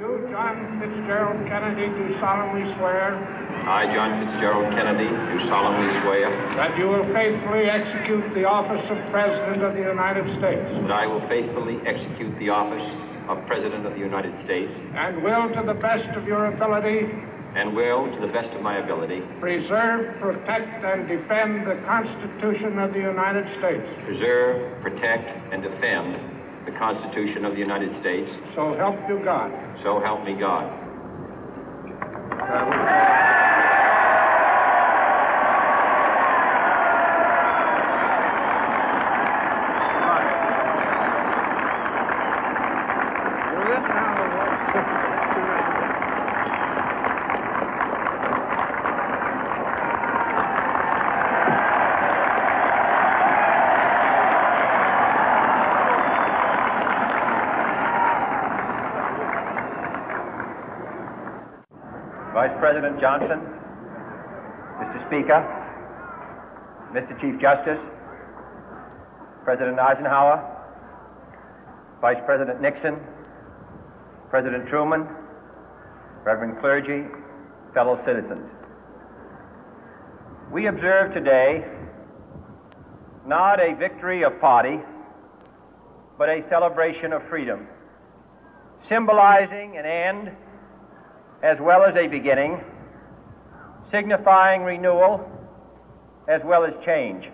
You, John Fitzgerald Kennedy, do solemnly swear. I, John Fitzgerald Kennedy, do solemnly swear. That you will faithfully execute the office of President of the United States. That I will faithfully execute the office of President of the United States. And will, to the best of your ability. And will, to the best of my ability. Preserve, protect, and defend the Constitution of the United States. Preserve, protect, and defend the Constitution of the United States. So help you God. So help me God. Vice President Johnson, Mr. Speaker, Mr. Chief Justice, President Eisenhower, Vice President Nixon, President Truman, Reverend clergy, fellow citizens. We observe today not a victory of party, but a celebration of freedom, symbolizing an end as well as a beginning, signifying renewal as well as change.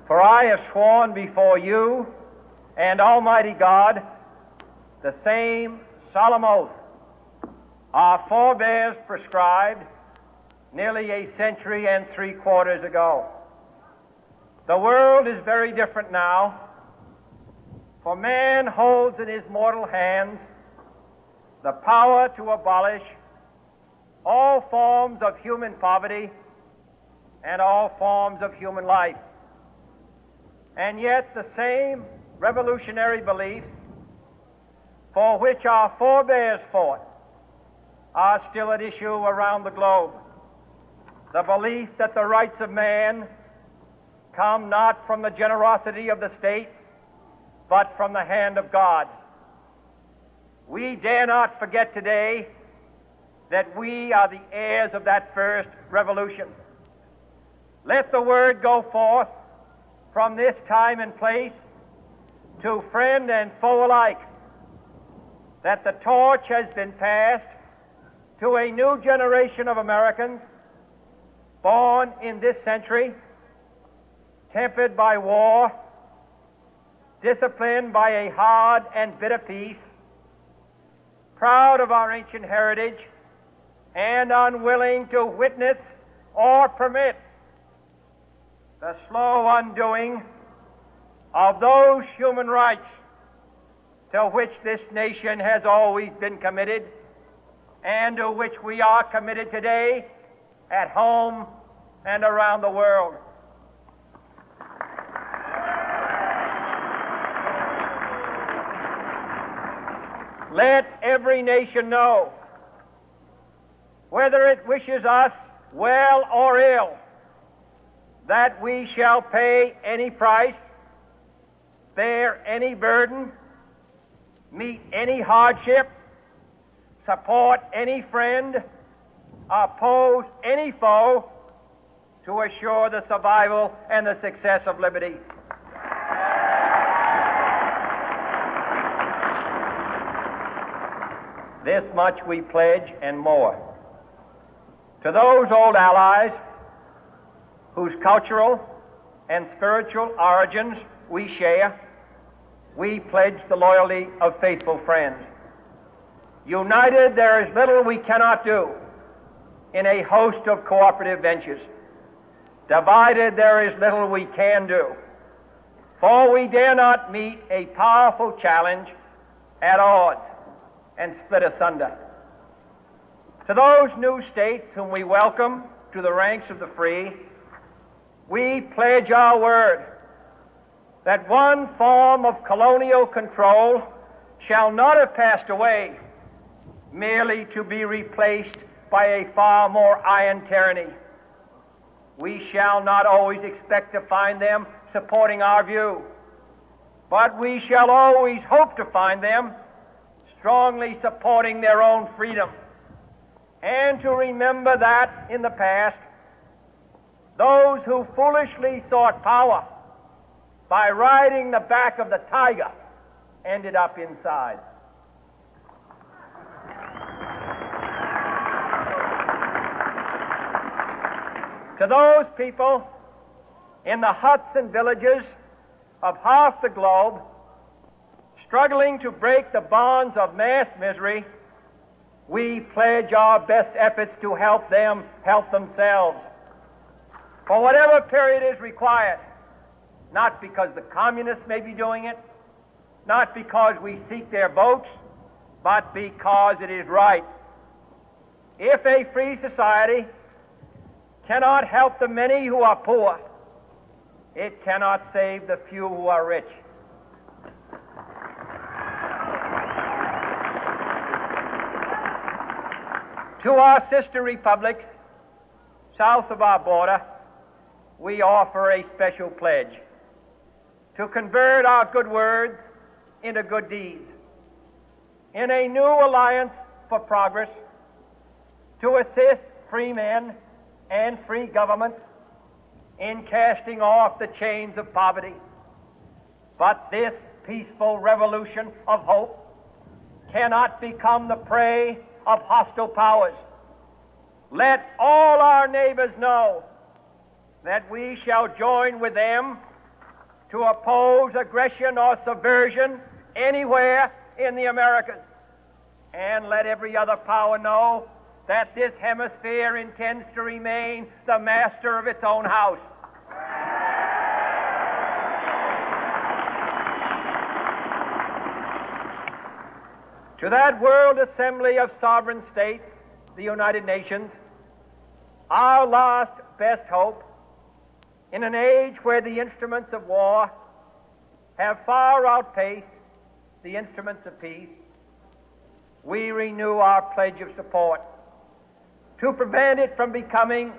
For I have sworn before you and Almighty God the same solemn oath our forebears prescribed nearly a century and 3/4 ago. The world is very different now, for man holds in his mortal hands the power to abolish all forms of human poverty and all forms of human life. And yet the same revolutionary beliefs for which our forebears fought are still at issue around the globe. The belief that the rights of man come not from the generosity of the state, but from the hand of God. We dare not forget today that we are the heirs of that first revolution. Let the word go forth from this time and place to friend and foe alike that the torch has been passed to a new generation of Americans born in this century, tempered by war, disciplined by a hard and bitter peace, proud of our ancient heritage, and unwilling to witness or permit the slow undoing of those human rights to which this nation has always been committed and to which we are committed today at home and around the world. Let every nation know, whether it wishes us well or ill, that we shall pay any price, bear any burden, meet any hardship, support any friend, oppose any foe, to assure the survival and the success of liberty. This much we pledge and more. To those old allies whose cultural and spiritual origins we share, we pledge the loyalty of faithful friends. United, there is little we cannot do in a host of cooperative ventures. Divided, there is little we can do, for we dare not meet a powerful challenge at odds and split asunder. To those new states whom we welcome to the ranks of the free, we pledge our word that one form of colonial control shall not have passed away merely to be replaced by a far more iron tyranny. We shall not always expect to find them supporting our view, but we shall always hope to find them strongly supporting their own freedom, and to remember that in the past, those who foolishly sought power by riding the back of the tiger ended up inside. To those people in the huts and villages of half the globe struggling to break the bonds of mass misery, we pledge our best efforts to help them help themselves for whatever period is required, not because the communists may be doing it, not because we seek their votes, but because it is right. If a free society cannot help the many who are poor, it cannot save the few who are rich. To our sister republics south of our border, we offer a special pledge to convert our good words into good deeds, in a new alliance for progress, to assist free men and free governments in casting off the chains of poverty. But this peaceful revolution of hope cannot become the prey of hostile powers. Let all our neighbors know that we shall join with them to oppose aggression or subversion anywhere in the Americas. And let every other power know that this hemisphere intends to remain the master of its own house. To that world assembly of sovereign states, the United Nations, our last best hope, in an age where the instruments of war have far outpaced the instruments of peace, we renew our pledge of support to prevent it from becoming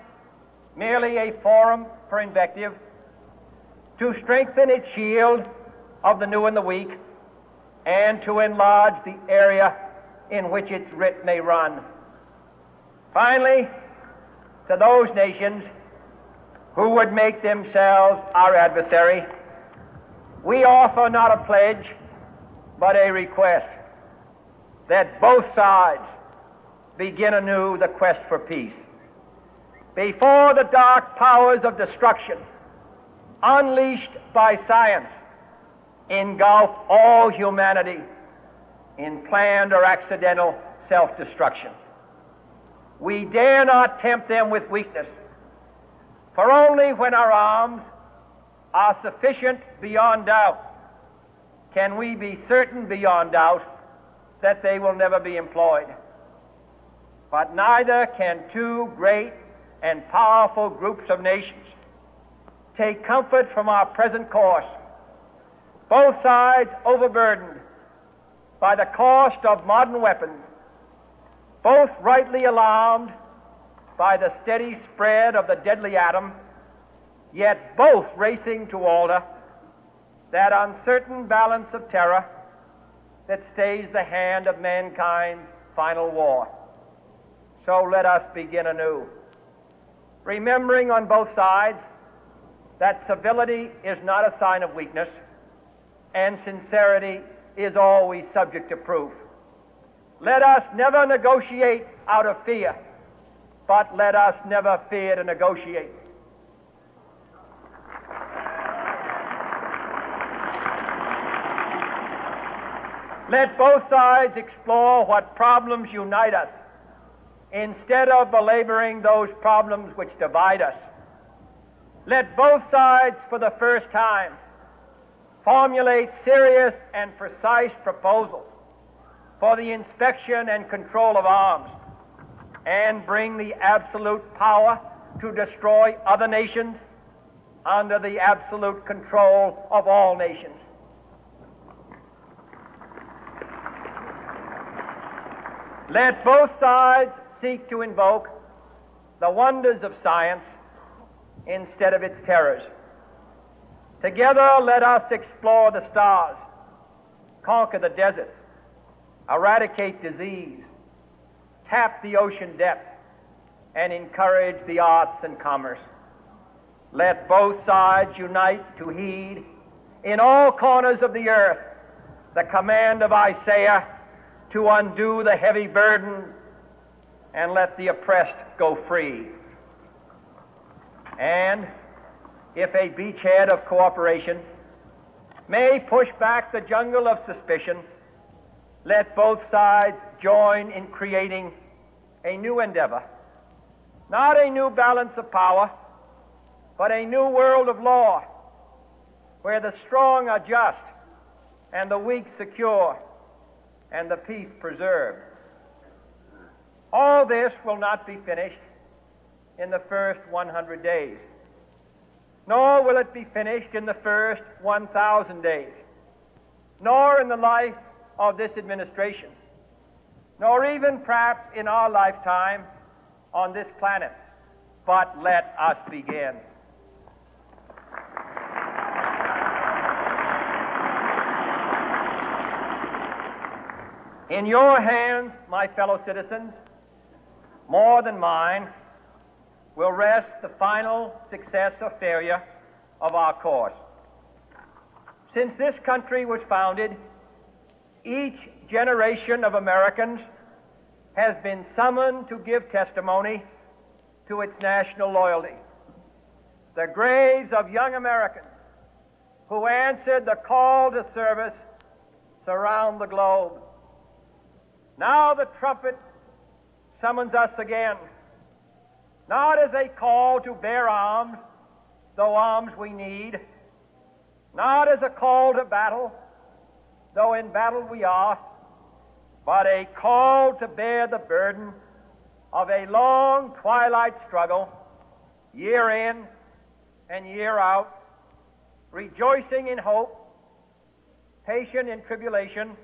merely a forum for invective, to strengthen its shield of the new and the weak, and to enlarge the area in which its writ may run. Finally, to those nations who would make themselves our adversary, we offer not a pledge, but a request that both sides begin anew the quest for peace. Before the dark powers of destruction, unleashed by science, engulf all humanity in planned or accidental self-destruction, we dare not tempt them with weakness, for only when our arms are sufficient beyond doubt can we be certain beyond doubt that they will never be employed. But neither can two great and powerful groups of nations take comfort from our present course, both sides overburdened by the cost of modern weapons, both rightly alarmed by the steady spread of the deadly atom, yet both racing to alter that uncertain balance of terror that stays the hand of mankind's final war. So let us begin anew, remembering on both sides that civility is not a sign of weakness, and sincerity is always subject to proof. Let us never negotiate out of fear, but let us never fear to negotiate. Let both sides explore what problems unite us, instead of belaboring those problems which divide us. Let both sides, for the first time, formulate serious and precise proposals for the inspection and control of arms, and bring the absolute power to destroy other nations under the absolute control of all nations. Let both sides seek to invoke the wonders of science instead of its terrors. Together, let us explore the stars, conquer the deserts, eradicate disease, tap the ocean depth, and encourage the arts and commerce. Let both sides unite to heed in all corners of the earth the command of Isaiah to undo the heavy burden and let the oppressed go free. And if a beachhead of cooperation may push back the jungle of suspicion, let both sides join in creating a new endeavor, not a new balance of power, but a new world of law, where the strong are just and the weak secure and the peace preserved. All this will not be finished in the first 100 days, nor will it be finished in the first 1,000 days, nor in the life of this administration, nor even perhaps in our lifetime on this planet. But let us begin. In your hands, my fellow citizens, more than mine, will rest the final success or failure of our course. Since this country was founded, each generation of Americans has been summoned to give testimony to its national loyalty. The graves of young Americans who answered the call to service surround the globe. Now the trumpet summons us again, not as a call to bear arms, though arms we need, not as a call to battle, though in battle we are, but a call to bear the burden of a long twilight struggle, year in and year out, rejoicing in hope, patient in tribulation,